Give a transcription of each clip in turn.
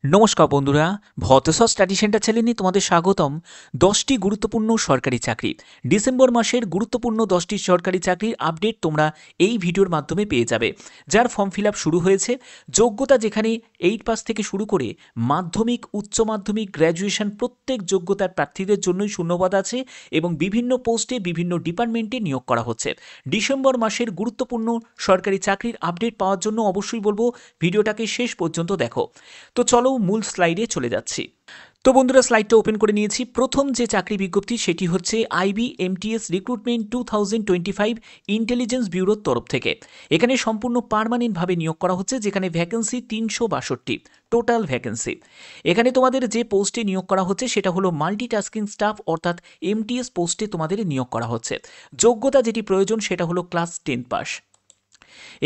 নমস্কার বন্ধুরা, ভতেশ্বর study centre চ্যানেলে তোমাদের স্বাগতম। 10টি গুরুত্বপূর্ণ সরকারি চাকরি, ডিসেম্বর মাসের গুরুত্বপূর্ণ 10টি সরকারি চাকরির আপডেট তোমরা এই ভিডিওর মাধ্যমে পেয়ে যাবে, যার ফর্ম ফিল আপ শুরু হয়েছে। যোগ্যতা যেখানে 8 পাস থেকে শুরু করে মাধ্যমিক, উচ্চ মাধ্যমিক, গ্র্যাজুয়েশন প্রত্যেক যোগ্যতার প্রার্থীদের জন্যই শূন্যপদ আছে এবং বিভিন্ন পোস্টে বিভিন্ন ডিপার্টমেন্টে নিয়োগ করা হচ্ছে। ডিসেম্বর মাসের গুরুত্বপূর্ণ সরকারি চাকরির আপডেট পাওয়ার জন্য অবশ্যই বলবো ভিডিওটাকে শেষ পর্যন্ত দেখো। তো চলো মূল স্লাইডে চলে যাচ্ছি। তো বন্ধুরা, স্লাইডটা ওপেন করে নিয়েছি। প্রথম যে চাকরি বিজ্ঞপ্তি সেটি হচ্ছে IBMTS রিক্রুটমেন্ট 2025 ইন্টেলিজেন্স ব্যুরোর তরফ থেকে। এখানে সম্পূর্ণ পার্মানেন্টভাবে নিয়োগ করা হচ্ছে, যেখানে ভ্যাকেন্সি 362 টোটাল ভ্যাকেন্সি। এখানে তোমাদের যে পোস্টে নিয়োগ করা হচ্ছে সেটা হলো মাল্টিটাস্কিং স্টাফ অর্থাৎ MTS পোস্টে তোমাদের নিয়োগ করা হচ্ছে। যোগ্যতা যেটি প্রয়োজন সেটা হলো ক্লাস 10 পাস।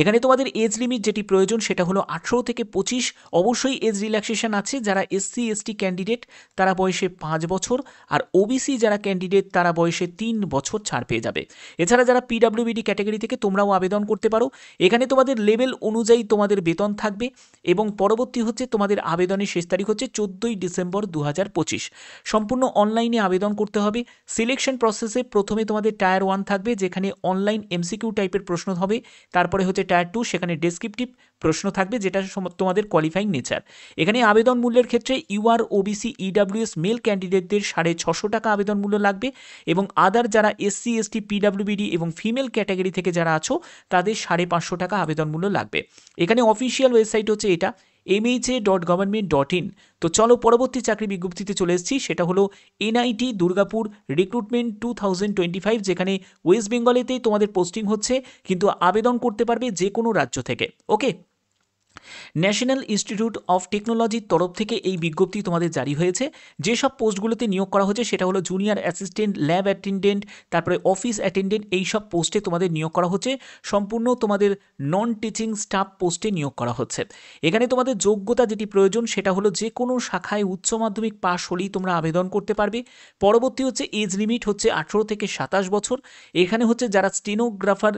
এখানে তোমাদের এজ লিমিট যেটি প্রয়োজন সেটা হলো 18 থেকে 25। অবশ্যই এজ রিল্যাক্সেশন আছে। যারা SC/ST ক্যান্ডিডেট তারা বয়সে 5 বছর, আর OBC যারা ক্যান্ডিডেট তারা বয়সে 3 বছর ছাড় পেয়ে যাবে। এছাড়া যারা PWBD ক্যাটাগরি থেকে তোমরাও আবেদন করতে পারো। এখানে তোমাদের লেভেল অনুযায়ী তোমাদের বেতন থাকবে এবং পরবর্তী হচ্ছে তোমাদের আবেদনের শেষ তারিখ হচ্ছে 14ই ডিসেম্বর 2025। সম্পূর্ণ অনলাইনে আবেদন করতে হবে। সিলেকশন প্রসেসে প্রথমে তোমাদের টায়ার 1 থাকবে, যেখানে অনলাইন MCQ টাইপের প্রশ্ন হবে। তারপরে হচ্ছে টায়ার 2, সেখানে ডেসক্রিপটিভ প্রশ্ন থাকবে, যেটা তোমাদের কোয়ালিফাইং নেচার। এখানে আবেদন মূল্যের ক্ষেত্রে UR, OBC, EWS মেল ক্যান্ডিডেটদের 650 টাকা আবেদন মূল্য লাগবে এবং আদার যারা SC/ST, PWBD এবং ফিমেল ক্যাটাগরি থেকে যারা আছো তাদের 550 টাকা আবেদন মূল্য লাগবে। এখানে অফিসিয়াল ওয়েবসাইট হচ্ছে এটা mha.government.in। তো চলো পরবর্তী চাকরি বিজ্ঞপ্তিতে চলে এসেছি, সেটা হলো NIT দুর্গাপুর রিক্রুটমেন্ট 2025, যেখানে ওয়েস্ট বেঙ্গলেতেই তোমাদের পোস্টিং হচ্ছে, কিন্তু আবেদন করতে পারবে যে কোনো রাজ্য থেকে। ওকে, ন্যাশনাল ইনস্টিটিউট অফ টেকনোলজির তরফ থেকে এই বিজ্ঞপ্তি তোমাদের জারি হয়েছে। যেসব পোস্টগুলোতে নিয়োগ করা হচ্ছে সেটা হলো জুনিয়র অ্যাসিস্ট্যান্ট, ল্যাব অ্যাটেন্ডেন্ট, তারপরে অফিস অ্যাটেন্ডেন্ট, এইসব পোস্টে তোমাদের নিয়োগ করা হচ্ছে। সম্পূর্ণ তোমাদের নন টিচিং স্টাফ পোস্টে নিয়োগ করা হচ্ছে। এখানে তোমাদের যোগ্যতা যেটি প্রয়োজন সেটা হলো যে কোনো শাখায় উচ্চ মাধ্যমিক পাশ হলেই তোমরা আবেদন করতে পারবে। পরবর্তী হচ্ছে এজ লিমিট হচ্ছে 18 থেকে 27 বছর। এখানে হচ্ছে যারা স্টেনোগ্রাফার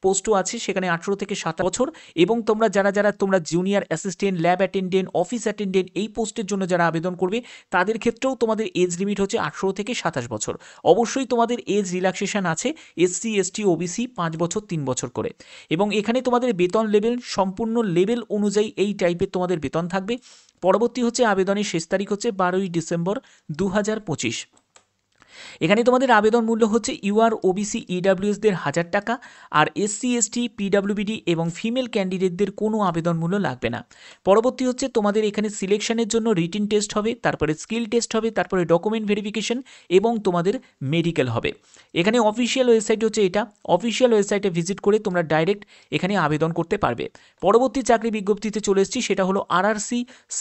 পোস্টও আছে সেখানে 18 থেকে 27 বছর, এবং তোমরা যারা তোমরা junior assistant, lab attendant, office attendant এই পোস্টের জন্য যারা আবেদন করবে তাদের ক্ষেত্রেও তোমাদের এজ লিমিট হচ্ছে 18 থেকে 27 বছর। অবশ্যই তোমাদের এজ রিল্যাক্সেশন আছে SC/ST, OBC 5 বছর 3 বছর করে। এবং এখানে তোমাদের বেতন লেভেল সম্পূর্ণ লেভেল অনুযায়ী এই টাইপের তোমাদের বেতন থাকবে। পরবর্তী হচ্ছে আবেদনের শেষ তারিখ হচ্ছে 12ই ডিসেম্বর 2025। এখানে তোমাদের আবেদন মূল্য হচ্ছে UR, OBC, EWSদের 1000 টাকা, আর SC/ST, PWBD এবং ফিমেল ক্যান্ডিডেটদের কোনো আবেদন মূল্য লাগবে না। পরবর্তী হচ্ছে তোমাদের এখানে সিলেকশনের জন্য রিটিন টেস্ট হবে, তারপরে স্কিল টেস্ট হবে, তারপরে ডকুমেন্ট ভেরিফিকেশন এবং তোমাদের মেডিকেল হবে। এখানে অফিসিয়াল ওয়েবসাইট হচ্ছে এটা। অফিসিয়াল ওয়েবসাইটে ভিজিট করে তোমরা ডাইরেক্ট এখানে আবেদন করতে পারবে। পরবর্তী চাকরি বিজ্ঞপ্তিতে চলে এসেছি, সেটা হলো RRC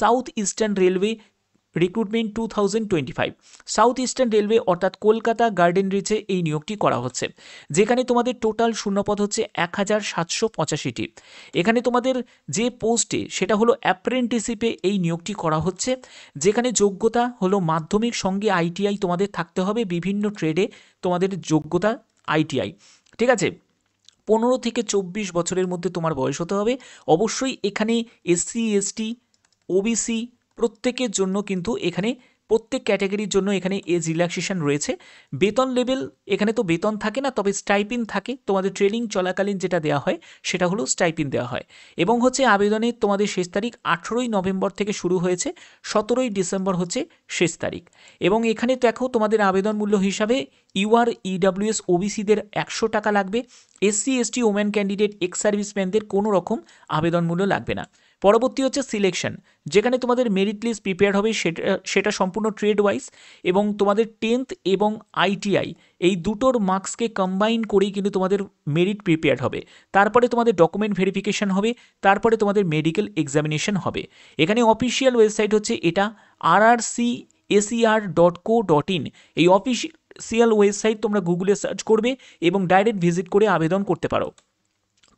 south eastern railway recruitment 2025। South eastern railway অর্থাৎ কলকাতা গার্ডেন রিচে এই নিয়োগটি করা হচ্ছে, যেখানে তোমাদের টোটাল শূন্যপদ হচ্ছে 1785টি। এখানে তোমাদের যে পোস্টে সেটা হলো অ্যাপ্রেন্টিসশিপে এই নিয়োগটি করা হচ্ছে, যেখানে যোগ্যতা হলো মাধ্যমিক সঙ্গে ITI তোমাদের থাকতে হবে। বিভিন্ন ট্রেডে তোমাদের যোগ্যতা ITI, ঠিক আছে। 15 থেকে 24 বছরের মধ্যে তোমার বয়স হতে হবে। অবশ্যই এখানে SC/ST, OBC প্রত্যেকের জন্য কিন্তু এখানে প্রত্যেক ক্যাটাগরির জন্য এখানে এজ রিল্যাক্সেশন রয়েছে। বেতন লেভেল এখানে তো বেতন থাকে না, তবে স্টাইপিন থাকে। তোমাদের ট্রেনিং চলাকালীন যেটা দেওয়া হয় সেটা হলো স্টাইপিন দেওয়া হয়। এবং হচ্ছে আবেদনের তোমাদের শেষ তারিখ 18ই নভেম্বর থেকে শুরু হয়েছে, 17ই ডিসেম্বর হচ্ছে শেষ তারিখ। এবং এখানে দেখো তোমাদের আবেদন মূল্য হিসাবে UR, EWS, OBCদের 100 টাকা লাগবে। SC/ST ওমেন ক্যান্ডিডেট, এক্স সার্ভিসম্যানদের কোনো রকম আবেদন মূল্য লাগবে না। পরবর্তী হচ্ছে সিলেকশন, যেখানে তোমাদের মেরিট লিস্ট প্রিপেয়ার হবে, সেটা সম্পূর্ণ ট্রেড ওয়াইজ, এবং তোমাদের 10th এবং ITI এই দুটোর মার্কসকে কম্বাইন করেই কিন্তু তোমাদের মেরিট প্রিপেয়ার হবে। তারপরে তোমাদের ডকুমেন্ট ভেরিফিকেশন হবে, তারপরে তোমাদের মেডিকেল এক্সামিনেশন হবে। এখানে অফিসিয়াল ওয়েবসাইট হচ্ছে এটা rrcacer.co.in। এই অফিসিয়াল ওয়েবসাইট তোমরা গুগলে সার্চ করবে এবং ডাইরেক্ট ভিজিট করে আবেদন করতে পারো।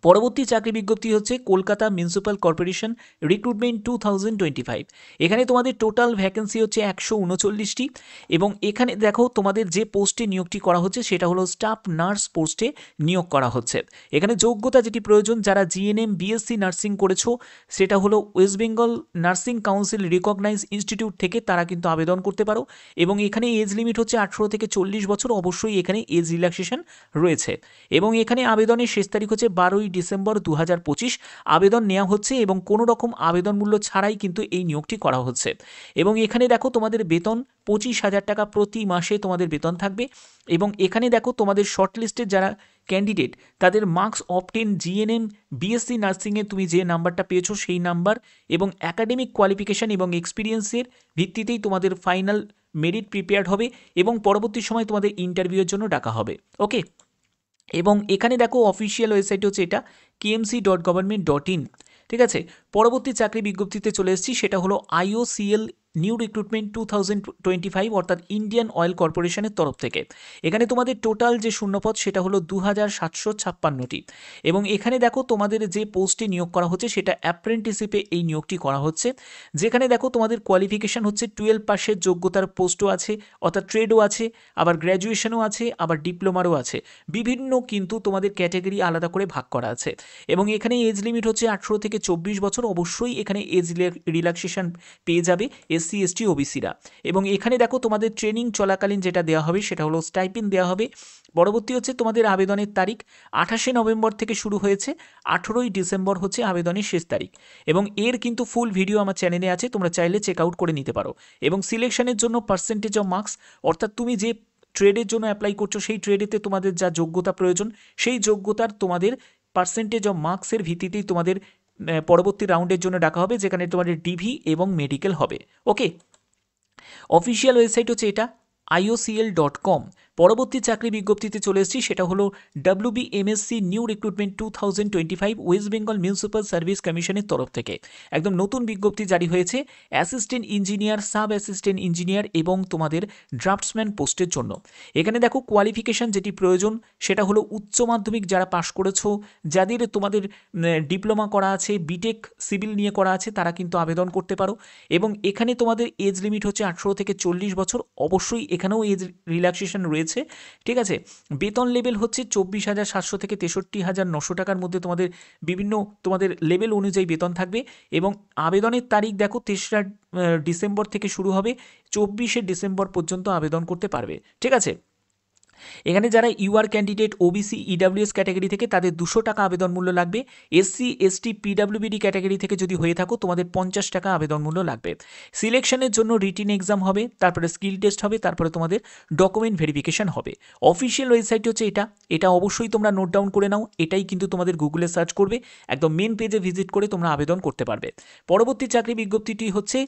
পরবর্তী চাকরি বিজ্ঞপ্তি হচ্ছে কলকাতা মিউনিসিপ্যাল কর্পোরেশন রিক্রুটমেন্ট 2025। এখানে তোমাদের টোটাল ভ্যাকেন্সি হচ্ছে 139টি এবং এখানে দেখো তোমাদের যে পোস্টে নিয়োগটি করা হচ্ছে সেটা হলো স্টাফ নার্স পোস্টে নিয়োগ করা হচ্ছে। এখানে যোগ্যতা যেটি প্রয়োজন, যারা জিএনএম বিএসসি নার্সিং করেছো সেটা হলো West Bengal nursing council recognise institute থেকে, তারা কিন্তু আবেদন করতে পারো। এবং এখানে এজ লিমিট হচ্ছে 18 থেকে 40 বছর, অবশ্যই এখানে এজ রিল্যাক্সেশন রয়েছে। এবং এখানে আবেদনের শেষ তারিখ হচ্ছে 12ই ডিসেম্বর 2025। আবেদন নেওয়া হচ্ছে এবং কোনো রকম আবেদন মূল্য ছাড়াই কিন্তু এই নিয়োগটি করা হচ্ছে। এবং এখানে দেখো তোমাদের বেতন 25,000 টাকা প্রতি মাসে তোমাদের বেতন থাকবে। এবং এখানে দেখো তোমাদের শর্টলিস্টের যারা ক্যান্ডিডেট তাদের মার্কস অবটেন জিএনএম বিএসসি নার্সিংয়ে তুমি যে নাম্বারটা পেয়েছো সেই নাম্বার এবং অ্যাকাডেমিক কোয়ালিফিকেশান এবং এক্সপিরিয়েন্সের ভিত্তিতেই তোমাদের ফাইনাল মেরিট প্রিপেয়ার্ড হবে এবং পরবর্তী সময় তোমাদের ইন্টারভিউয়ের জন্য ডাকা হবে। ওকে, এবং এখানে দেখো অফিসিয়াল ওয়েবসাইট হচ্ছে এটা kmc.government.in। ঠিক আছে, পরবর্তী চাকরি বিজ্ঞপ্তিতে চলে এসেছি, সেটা হলো IOCL নিউ রিক্রুটমেন্ট 2025 অর্থাৎ ইন্ডিয়ান অয়েল কর্পোরেশনের তরফ থেকে। এখানে তোমাদের টোটাল যে শূন্যপদ সেটা হলো 2756টি এবং এখানে দেখো তোমাদের যে পোস্টে নিয়োগ করা হচ্ছে সেটা অ্যাপ্রেন্টিসশিপে এই নিয়োগটি করা হচ্ছে। যেখানে দেখো তোমাদের কোয়ালিফিকেশান হচ্ছে 12 পাসের যোগ্যতার পোস্টও আছে, অর্থাৎ ট্রেডও আছে, আবার গ্র্যাজুয়েশনও আছে, আবার ডিপ্লোমারও আছে। বিভিন্ন কিন্তু তোমাদের ক্যাটাগরি আলাদা করে ভাগ করা আছে। এবং এখানে এজ লিমিট হচ্ছে 18 থেকে 24 বছর, অবশ্যই এখানে এজ রিল্যাক্সেশন পেয়ে যাবে SC ST OBCরা। এবং এখানে দেখো তোমাদের ট্রেনিং চলাকালীন যেটা দেওয়া হবে সেটা হলো স্টাইপেন্ড দেওয়া হবে। পরবর্তী হচ্ছে তোমাদের আবেদনের তারিখ 28শে নভেম্বর থেকে শুরু হয়েছে, 18ই ডিসেম্বর হচ্ছে আবেদনের শেষ তারিখ। এবং এর কিন্তু ফুল ভিডিও আমার চ্যানেলে আছে, তোমরা চাইলে চেক আউট করে নিতে পারো। এবং সিলেকশনের জন্য পার্সেন্টেজ অফ মার্কস, অর্থাৎ তুমি যে ট্রেডের জন্য অ্যাপ্লাই করছো সেই ট্রেডেতে তোমাদের যা যোগ্যতা প্রয়োজন সেই যোগ্যতার তোমাদের পার্সেন্টেজ অফ মার্কসের ভিত্তিতেই তোমাদের পরবর্তী রাউন্ডের জন্য ডাকা হবে, যেখানে তোমাদের ডিভি এবং মেডিকেল হবে। ওকে, অফিসিয়াল ওয়েবসাইট হচ্ছে এটা IOCL.com। পরবর্তী চাকরি বিজ্ঞপ্তিতে চলে এসেছি, সেটা হলো WBMSC new recruitment 2025 West Bengal municipal service কমিশনের তরফ থেকে একদম নতুন বিজ্ঞপ্তি জারি হয়েছে assistant engineer, sub assistant engineer এবং তোমাদের ড্রাফটসম্যান পোস্টের জন্য। এখানে দেখো কোয়ালিফিকেশান যেটি প্রয়োজন সেটা হলো উচ্চ মাধ্যমিক যারা পাশ করেছো, যাদের তোমাদের ডিপ্লোমা করা আছে, বিটেক সিভিল নিয়ে করা আছে, তারা কিন্তু আবেদন করতে পারো। এবং এখানে তোমাদের এজ লিমিট হচ্ছে 18 থেকে 40 বছর, অবশ্যই এখানেও এজ রিল্যাক্সেশন রয়েছে। ঠিক আছে, বেতন লেভেল হচ্ছে 24,700 থেকে 63,900 টাকার মধ্যে তোমাদের বিভিন্ন তোমাদের লেভেল অনুযায়ী বেতন থাকবে। এবং আবেদনের তারিখ দেখো 3রা ডিসেম্বর থেকে শুরু হবে, 24শে ডিসেম্বর পর্যন্ত আবেদন করতে পারবে। ঠিক আছে, এখানে যারা UR candidate OBC EWS category থেকে তাদের 200 টাকা আবেদন মূল্য লাগবে। SC ST PWBD ক্যাটাগরি থেকে যদি হয়ে থাকো তোমাদের 50 টাকা আবেদন মূল্য লাগবে। সিলেকশনের জন্য রিটিন এক্সাম হবে, তারপরে স্কিল টেস্ট হবে, তারপরে তোমাদের ডকুমেন্ট ভেরিফিকেশন হবে। অফিসিয়াল ওয়েবসাইট হচ্ছে এটা অবশ্যই তোমরা নোট ডাউন করে নাও, এটাই কিন্তু তোমাদের গুগলে সার্চ করবে, একদম মেন পেজে ভিজিট করে তোমরা আবেদন করতে পারবে। পরবর্তী চাকরি বিজ্ঞপ্তিটি হচ্ছে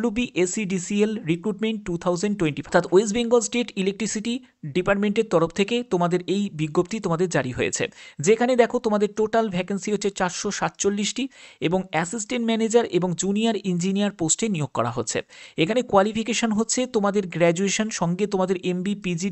WBSEDCL রিক্রুটমেন্ট 2020 অর্থাৎ ওয়েস্ট বেঙ্গল স্টেট ইলেকট্রিসিটি ডিপার্টমেন্টের তরফ থেকে তোমাদের এই বিজ্ঞপ্তি তোমাদের জারি হয়েছে। যেখানে দেখো তোমাদের টোটাল ভ্যাকেন্সি হচ্ছে 447টি এবং অ্যাসিস্ট্যান্ট ম্যানেজার এবং জুনিয়র ইঞ্জিনিয়ার পোস্টে নিয়োগ করা হচ্ছে। এখানে কোয়ালিফিকেশান হচ্ছে তোমাদের গ্র্যাজুয়েশন সঙ্গে তোমাদের MB PG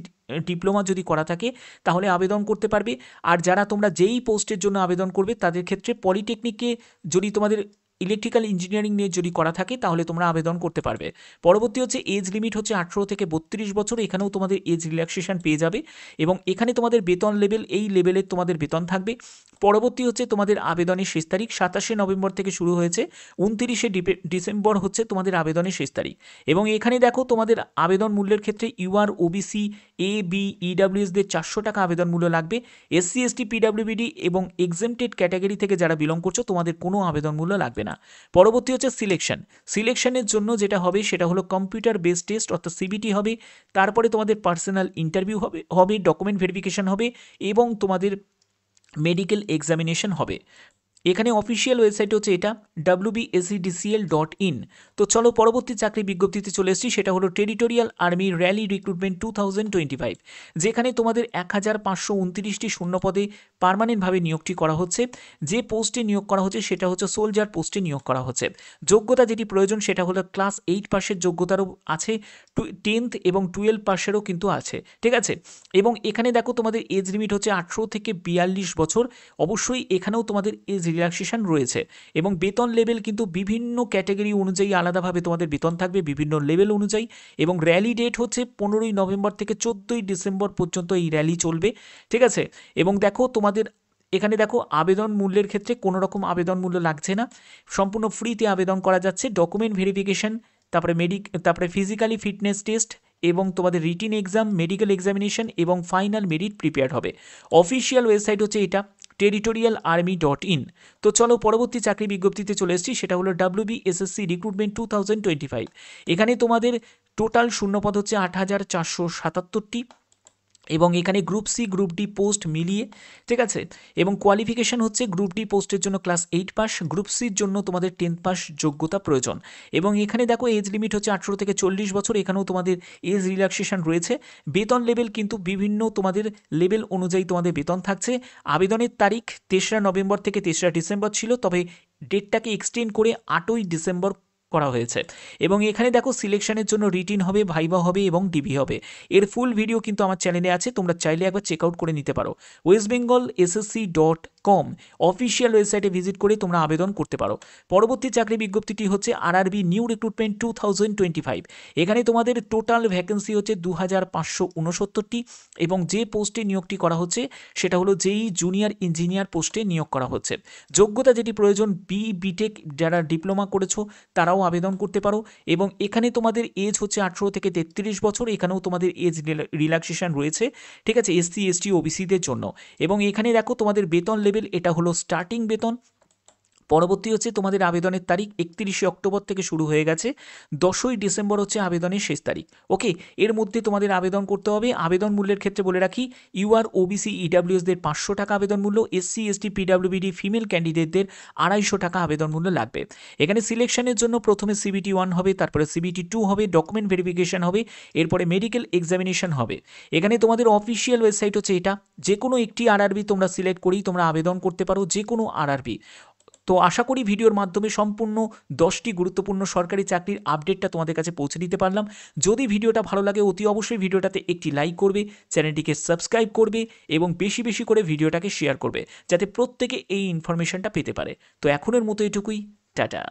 ডিপ্লোমা যদি করা থাকে তাহলে আবেদন করতে পারবে। আর যারা তোমরা যেই পোস্টের জন্য আবেদন করবে তাদের ক্ষেত্রে পলিটেকনিকে যদি তোমাদের ইলেকট্রিক্যাল ইঞ্জিনিয়ারিং নিয়ে যদি করা থাকে তাহলে তোমরা আবেদন করতে পারবে। পরবর্তী হচ্ছে এজ লিমিট হচ্ছে 18 থেকে 32 বছর, এখানেও তোমাদের এজ রিল্যাক্সেশন পেয়ে যাবে। এবং এখানে তোমাদের বেতন লেভেল এই লেভেলের তোমাদের বেতন থাকবে। পরবর্তী হচ্ছে তোমাদের আবেদনের শেষ তারিখ 27শে নভেম্বর থেকে শুরু হয়েছে, 29শে ডিসেম্বর হচ্ছে তোমাদের আবেদনের শেষ তারিখ। এবং এখানে দেখো তোমাদের আবেদন মূল্যের ক্ষেত্রে UR OBC AB EWSদের 400 টাকা আবেদন মূল্য লাগবে। SC ST PWBD এবং এক্সেমটেড ক্যাটাগরি থেকে যারা বিলং করছো তোমাদের কোনো আবেদন মূল্য লাগবে না। পরবর্তী হচ্ছে সিলেকশনের জন্য যেটা হবে সেটা হলো কম্পিউটার বেসড টেস্ট অর্থাৎ CBT হবে, তারপরে তোমাদের পার্সোনাল ইন্টারভিউ হবে, ডকুমেন্ট ভেরিফিকেশন হবে এবং তোমাদের মেডিকেল এক্সামিনেশন হবে। এখানে অফিসিয়াল ওয়েবসাইট হচ্ছে এটা WBSEDCL.in। তো চলো পরবর্তী চাকরি বিজ্ঞপ্তিতে চলে এসেছি, সেটা হলো টেরিটোরিয়াল আর্মি র্যালি রিক্রুটমেন্ট 2025, যেখানে তোমাদের 1529টি শূন্যপদে পার্মানেন্টভাবে নিয়োগটি করা হচ্ছে। যে পোস্টে নিয়োগ করা হচ্ছে সেটা হচ্ছে সোলজার পোস্টে নিয়োগ করা হচ্ছে। যোগ্যতা যেটি প্রয়োজন সেটা হলো ক্লাস 8 পাসের যোগ্যতারও আছে, 10th এবং 12 পাসেরও কিন্তু আছে, ঠিক আছে। এবং এখানে দেখো তোমাদের এজ লিমিট হচ্ছে 18 থেকে 42 বছর। অবশ্যই এখানেও তোমাদের এজ রিল্যাক্সেশন রয়েছে এবং বেতন লেভেল কিন্তু বিভিন্ন ক্যাটাগরি অনুযায়ী আলাদাভাবে তোমাদের বেতন থাকবে বিভিন্ন লেভেল অনুযায়ী। এবং র্যালি ডেট হচ্ছে 15ই নভেম্বর থেকে 14ই ডিসেম্বর পর্যন্ত এই র্যালি চলবে, ঠিক আছে। এবং দেখো তোমাদের এখানে দেখো আবেদন মূল্যের ক্ষেত্রে কোনো রকম আবেদন মূল্য লাগছে না, সম্পূর্ণ ফ্রিতে আবেদন করা যাচ্ছে। ডকুমেন্ট ভেরিফিকেশন, তারপরে ফিজিক্যালি ফিটনেস টেস্ট এবং তোমাদের রিটিন এক্সাম, মেডিকেল এক্সামিনেশন এবং ফাইনাল মেরিট প্রিপেয়ার হবে। অফিসিয়াল ওয়েবসাইট হচ্ছে এটা territorialarmy.in। তো চলো পরবর্তী চাকরি বিজ্ঞপ্তিতে চলে এসেছি, সেটা হলো WBSSC রিক্রুটমেন্ট 2025। এখানে তোমাদের টোটাল শূন্যপদ হচ্ছে 8,477টি এবং এখানে group C group D post মিলিয়ে, ঠিক আছে। এবং কোয়ালিফিকেশন হচ্ছে গ্রুপ ডি পোস্টের জন্য ক্লাস 8 পাস, গ্রুপ সির জন্য তোমাদের 10 পাস যোগ্যতা প্রয়োজন। এবং এখানে দেখো এজ লিমিট হচ্ছে 18 থেকে 40 বছর, এখানেও তোমাদের এজ রিল্যাক্সেশন রয়েছে। বেতন লেভেল কিন্তু বিভিন্ন তোমাদের লেভেল অনুযায়ী তোমাদের বেতন থাকছে। আবেদনের তারিখ 3রা নভেম্বর থেকে 3রা ডিসেম্বর ছিল, তবে ডেটটাকে এক্সটেন্ড করে 8ই ডিসেম্বর করা হয়েছে। এবং এখানে দেখো সিলেকশনের জন্য রিটিন হবে, ভাইভা হবে এবং ডিভি হবে। এর ফুল ভিডিও কিন্তু আমার চ্যানেলে আছে, তোমরা চাইলে একবার চেক আউট করে নিতে পারো। westbengalssc.com অফিসিয়াল ওয়েবসাইটে ভিজিট করে তোমরা আবেদন করতে পারো। পরবর্তী চাকরি বিজ্ঞপ্তিটি হচ্ছে RRB নিউ রিক্রুটমেন্ট 2025। এখানে তোমাদের টোটাল ভ্যাকেন্সি হচ্ছে 2569টি এবং যে পোস্টে নিয়োগটি করা হচ্ছে সেটা হলো যেই জুনিয়র ইঞ্জিনিয়ার পোস্টে নিয়োগ করা হচ্ছে। যোগ্যতা যেটি প্রয়োজন বিটেক যারা ডিপ্লোমা করেছো তারাও আবেদন করতে পারো। এবং এখানে তোমাদের এজ হচ্ছে 18 থেকে 33 বছর, এখানেও তোমাদের এজ রিল্যাক্সেশন রয়েছে, ঠিক আছে, SC ST OBCদের জন্য। এবং এখানে দেখো তোমাদের বেতন লেভেল, এটা হলো স্টার্টিং বেতন। পরবর্তী হচ্ছে তোমাদের আবেদনের তারিখ 31শে অক্টোবর থেকে শুরু হয়ে গেছে, 10ই ডিসেম্বর হচ্ছে আবেদনের শেষ তারিখ। ওকে, এর মধ্যে তোমাদের আবেদন করতে হবে। আবেদন মূল্যের ক্ষেত্রে বলে রাখি, UR OBC EWSদের 500 টাকা আবেদন মূল্য, SC ST PWBD ফিমেল ক্যান্ডিডেটদের 250 টাকা আবেদন মূল্য লাগবে। এখানে সিলেকশনের জন্য প্রথমে CBT 1 হবে, তারপরে CBT 2 হবে, ডকুমেন্ট ভেরিফিকেশন হবে, এরপরে মেডিকেল এক্সামিনেশন হবে। এখানে তোমাদের অফিসিয়াল ওয়েবসাইট হচ্ছে এটা, যে কোনো একটি RRB তোমরা সিলেক্ট করেই তোমরা আবেদন করতে পারো, যে কোনো RRB। তো আশা করি ভিডিওর মাধ্যমে সম্পূর্ণ 10টি গুরুত্বপূর্ণ সরকারি চাকরির আপডেটটা তোমাদের কাছে পৌঁছে দিতে পারলাম। যদি ভিডিওটা ভালো লাগে অতি অবশ্যই ভিডিওটাতে একটি লাইক করবে, চ্যানেলটিকে সাবস্ক্রাইব করবে এবং বেশি বেশি করে ভিডিওটাকে শেয়ার করবে, যাতে প্রত্যেকে এই ইনফরমেশনটা পেতে পারে। তো এখনের মতো এটুকুই, টাটা।